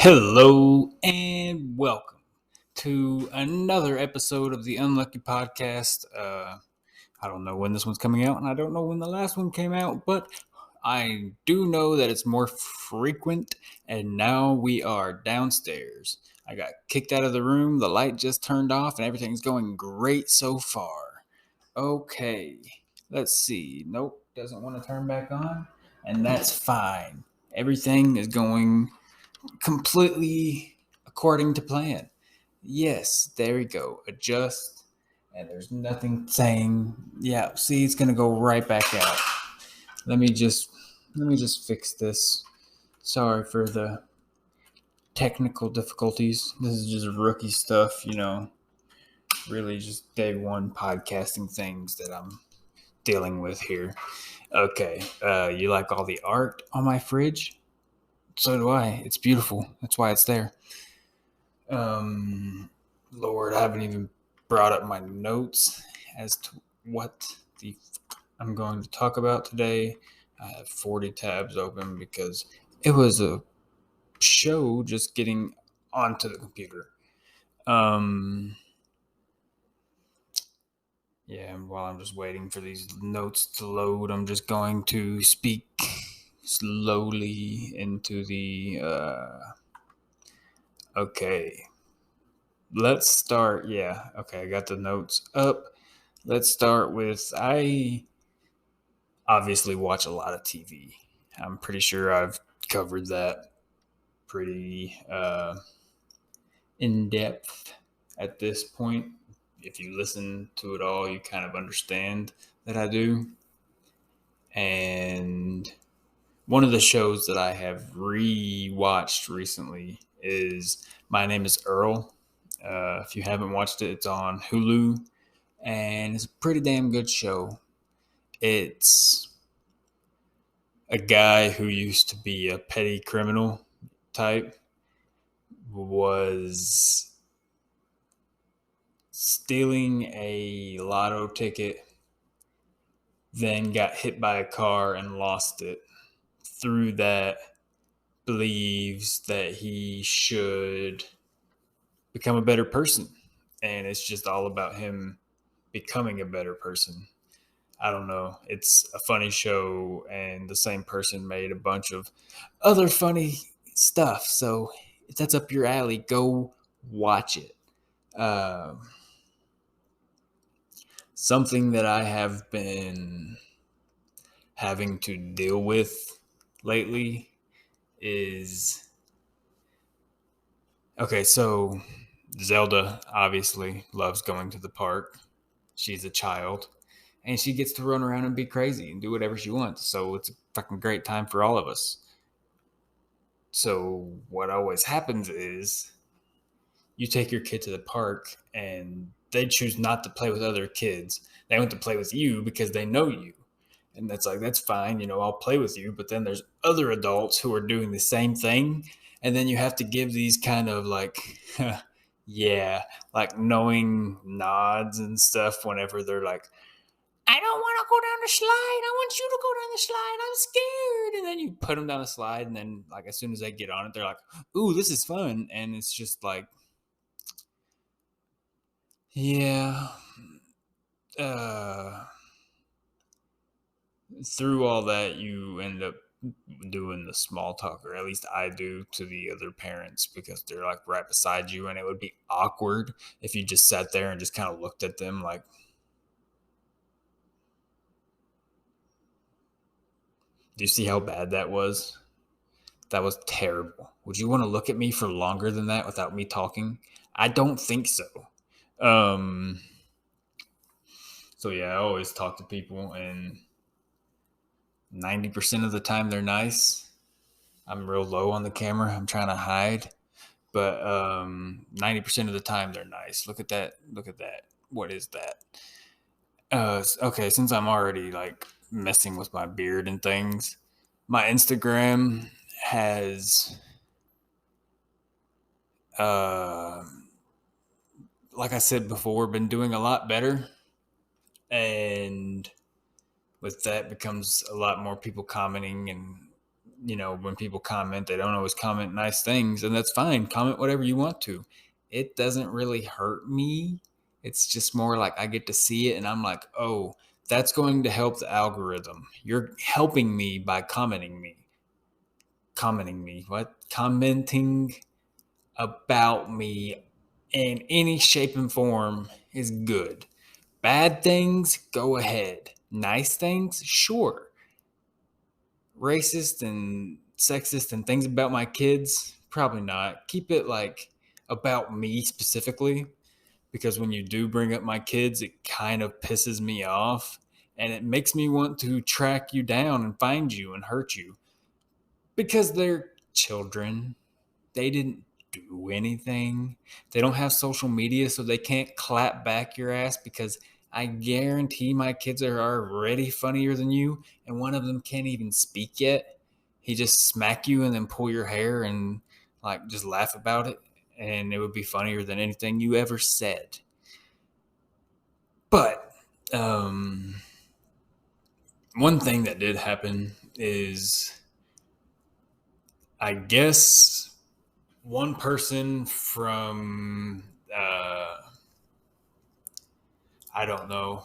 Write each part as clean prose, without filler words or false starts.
Hello and welcome to another episode of the Unlucky Podcast. I don't know when this one's coming out, and I don't know when the last one came out, but I do know that it's more frequent, and now we are downstairs. I got kicked out of the room, the light just turned off, and everything's going great so far. Okay, let's see. Nope, doesn't want to turn back on, and that's fine. Everything is going completely according to plan. Yes, there we go. Adjust, and there's nothing saying, yeah, see, it's gonna go right back out. Let me just fix this. Sorry for the technical difficulties. This is just rookie stuff, really just day one podcasting things that I'm dealing with here. Okay, you like all the art on my fridge? So do I. It's beautiful. That's why it's there. Lord, I haven't even brought up my notes as to what I'm going to talk about today. I have 40 tabs open because it was a show just getting onto the computer. Yeah, and while I'm just waiting for these notes to load, I'm just going to speak slowly into the okay. Let's start. Yeah, okay, I got the notes up. Let's start with I obviously watch a lot of TV. I'm pretty sure I've covered that pretty in depth at this point. If you listen to it all, you kind of understand that I do. And one of the shows that I have re-watched recently is My Name is Earl. If you haven't watched it, it's on Hulu, and it's a pretty damn good show. It's a guy who used to be a petty criminal type was stealing a lotto ticket, then got hit by a car and lost it. Through that, believes that he should become a better person. And it's just all about him becoming a better person. I don't know. It's a funny show, and the same person made a bunch of other funny stuff. So if that's up your alley, go watch it. Something that I have been having to deal with lately is okay. So Zelda obviously loves going to the park. She's a child, and she gets to run around and be crazy and do whatever she wants. So it's a fucking great time for all of us. So what always happens is you take your kid to the park and they choose not to play with other kids. They want to play with you because they know you. And that's fine, I'll play with you. But then there's other adults who are doing the same thing. And then you have to give these kind of like, yeah, like knowing nods and stuff whenever they're like, I don't want to go down the slide. I want you to go down the slide. I'm scared. And then you put them down the slide. And then, like, as soon as they get on it, they're like, ooh, this is fun. And it's just like, yeah. Uh, Through all that, you end up doing the small talk, or at least I do, to the other parents because they're like right beside you. And it would be awkward if you just sat there and just kind of looked at them like, do you see how bad that was? That was terrible. Would you want to look at me for longer than that without me talking? I don't think so. Um, so yeah, I always talk to people, and 90% of the time they're nice. I'm real low on the camera. I'm trying to hide, but 90% of the time they're nice. Look at that. Look at that. What is that? Okay, since I'm already like messing with my beard and things, my Instagram has uh like I said before, been doing a lot better. And with that becomes a lot more people commenting and when people comment, they don't always comment nice things, and that's fine. Comment whatever you want to. It doesn't really hurt me. It's just more like I get to see it and I'm like, oh, that's going to help the algorithm. You're helping me by commenting about me in any shape and form is good. Bad things, go ahead. Nice things, sure. Racist and sexist and things about my kids, probably not. Keep it like about me specifically, because when you do bring up my kids, it kind of pisses me off and it makes me want to track you down and find you and hurt you because they're children. They didn't do anything. They don't have social media, so they can't clap back your ass because I guarantee my kids are already funnier than you, and one of them can't even speak yet. He just smack you and then pull your hair and like just laugh about it, and it would be funnier than anything you ever said. But one thing that did happen is, I guess, one person from I don't know.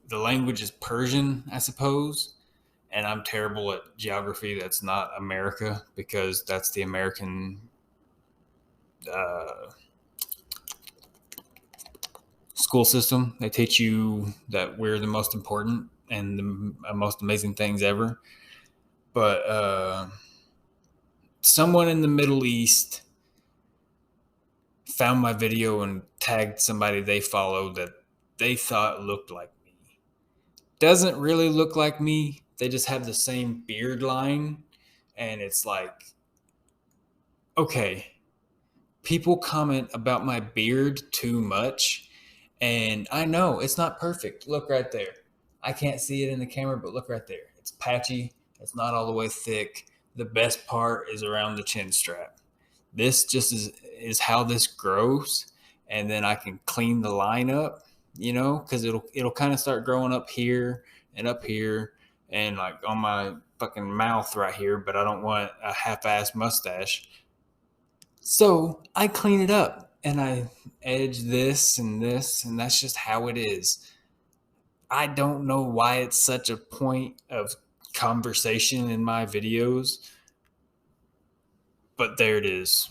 The language is Persian, I suppose, and I'm terrible at geography. That's not America because that's the American uh, school system. They teach you that we're the most important and the most amazing things ever. But someone in the Middle East found my video and tagged somebody they followed that they thought looked like me. Doesn't really look like me. They just have the same beard line. And it's like, okay, people comment about my beard too much. And I know it's not perfect. Look right there. I can't see it in the camera, but look right there. It's patchy. It's not all the way thick. The best part is around the chin strap. This just is how this grows, and then I can clean the line up, because it'll kind of start growing up here and like on my fucking mouth right here, but I don't want a half-ass mustache. So I clean it up and I edge this, and that's just how it is. I don't know why it's such a point of conversation in my videos, but there it is.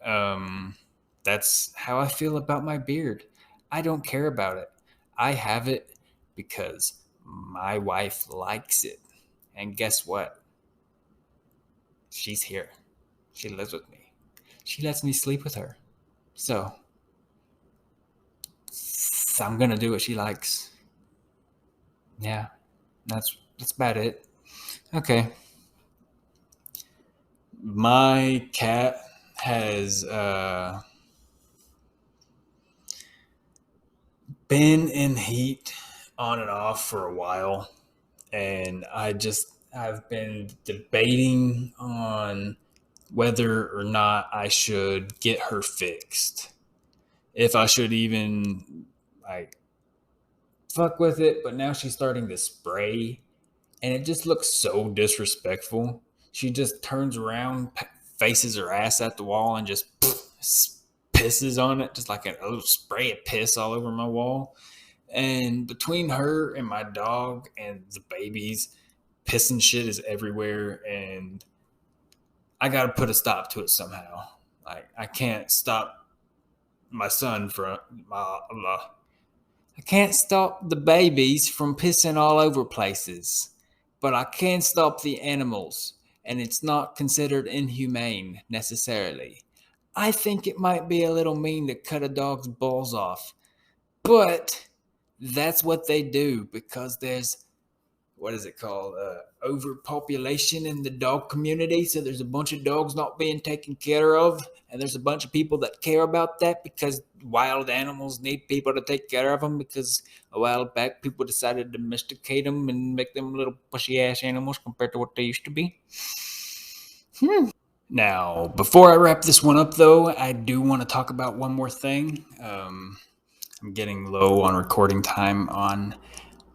Um, that's how I feel about my beard. I don't care about it. I have it because my wife likes it. And guess what? She's here. She lives with me. She lets me sleep with her. So I'm gonna do what she likes. Yeah, that's about it. Okay. My cat has been in heat on and off for a while, and I've been debating on whether or not I should get her fixed. If I should even like fuck with it, but now she's starting to spray and it just looks so disrespectful. She just turns around, faces her ass at the wall, and just pisses on it, just like a little spray of piss all over my wall. And between her and my dog and the babies, piss and shit is everywhere, and I got to put a stop to it somehow. Like I can't stop my son from I can't stop the babies from pissing all over places, but I can stop the animals, and it's not considered inhumane necessarily. I think it might be a little mean to cut a dog's balls off, but that's what they do because there's, what is it called, overpopulation in the dog community. So there's a bunch of dogs not being taken care of, and there's a bunch of people that care about that because wild animals need people to take care of them, because a while back people decided to domesticate them and make them little pushy ass animals compared to what they used to be. Now, before I wrap this one up, though, I do want to talk about one more thing. I'm getting low on recording time on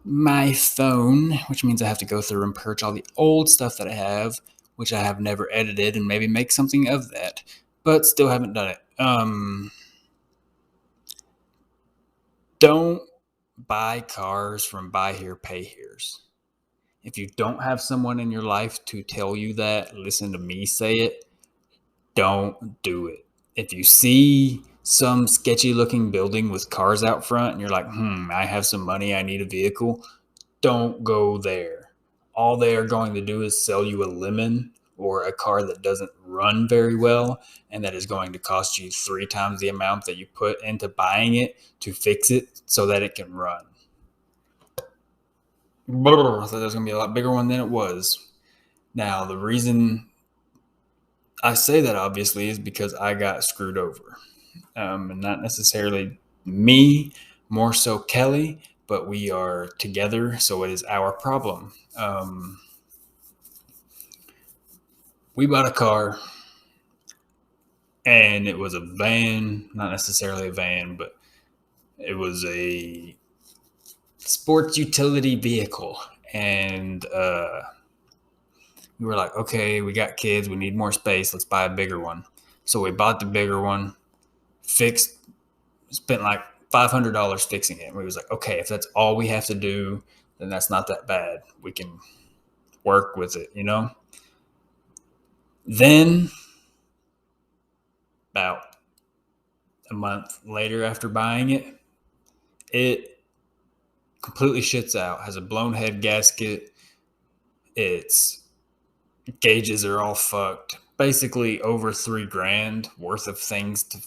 my phone, which means I have to go through and purge all the old stuff that I have, which I have never edited, and maybe make something of that, but still haven't done it. Don't buy cars from buy here, pay here's. If you don't have someone in your life to tell you that, listen to me say it, don't do it. If you see some sketchy looking building with cars out front and you're like, I have some money, I need a vehicle, don't go there. All they are going to do is sell you a lemon or a car that doesn't run very well and that is going to cost you 3 times the amount that you put into buying it to fix it so that it can run. I thought that was going to be a lot bigger one than it was. Now, the reason I say that obviously is because I got screwed over. And not necessarily me, more so Kelly, but we are together, so it is our problem. We bought a car, and it was a van, not necessarily a van, but it was a sports utility vehicle. And we were like, okay, we got kids, we need more space, let's buy a bigger one. So we bought the bigger one, spent like $500 fixing it. And we was like, okay, if that's all we have to do, then that's not that bad. We can work with it, Then, about a month later after buying it, it completely shits out. Has a blown head gasket. Its gauges are all fucked. Basically, over $3,000 worth of things to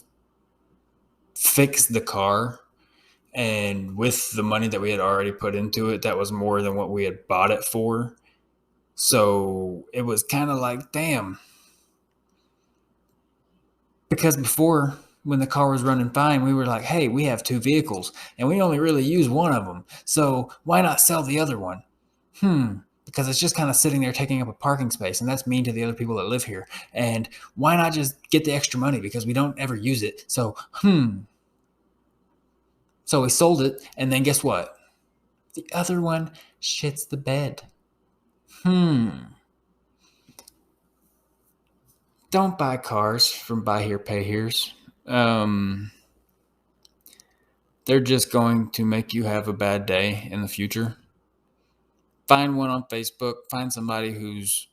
fix the car. And with the money that we had already put into it, that was more than what we had bought it for. So it was kind of like, damn. Because before, when the car was running fine, we were like, hey, we have 2 vehicles and we only really use one of them. So why not sell the other one? Because it's just kind of sitting there taking up a parking space, and that's mean to the other people that live here. And why not just get the extra money because we don't ever use it? So, So we sold it, and then guess what? The other one shits the bed. Don't buy cars from buy here, pay here's. They're just going to make you have a bad day in the future. Find one on Facebook. Find somebody who's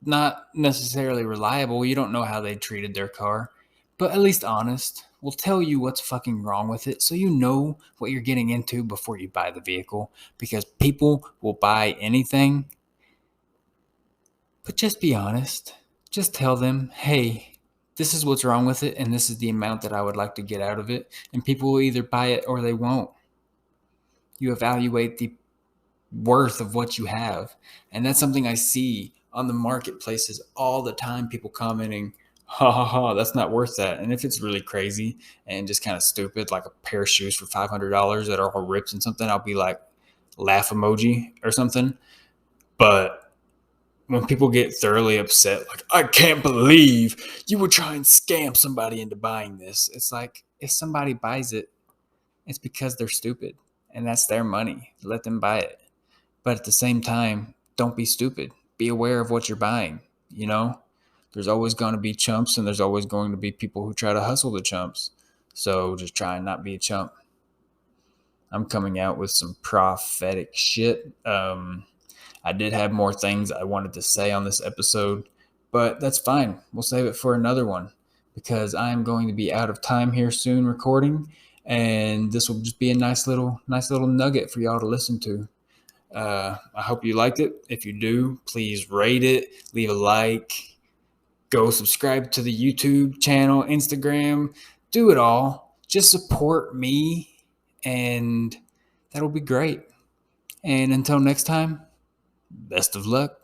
not necessarily reliable. You don't know how they treated their car, but at least honest. Will tell you what's fucking wrong with it so you know what you're getting into before you buy the vehicle, because people will buy anything. But just be honest. Just tell them, hey, this is what's wrong with it and this is the amount that I would like to get out of it, and people will either buy it or they won't. You evaluate the worth of what you have, and that's something I see on the marketplaces all the time. People commenting, ha ha ha, that's not worth that. And if it's really crazy and just kind of stupid, like a pair of shoes for $500 that are all rips and something, I'll be like, laugh emoji or something. But when people get thoroughly upset, like, I can't believe you would try and scam somebody into buying this, it's like, if somebody buys it, it's because they're stupid and that's their money. Let them buy it. But at the same time, don't be stupid. Be aware of what you're buying. There's always going to be chumps, and there's always going to be people who try to hustle the chumps. So just try and not be a chump. I'm coming out with some prophetic shit. I did have more things I wanted to say on this episode, but that's fine. We'll save it for another one because I am going to be out of time here soon recording, and this will just be a nice little nugget for y'all to listen to. I hope you liked it. If you do, please rate it, leave a like, go subscribe to the YouTube channel, Instagram, do it all. Just support me, and that'll be great. And until next time, best of luck.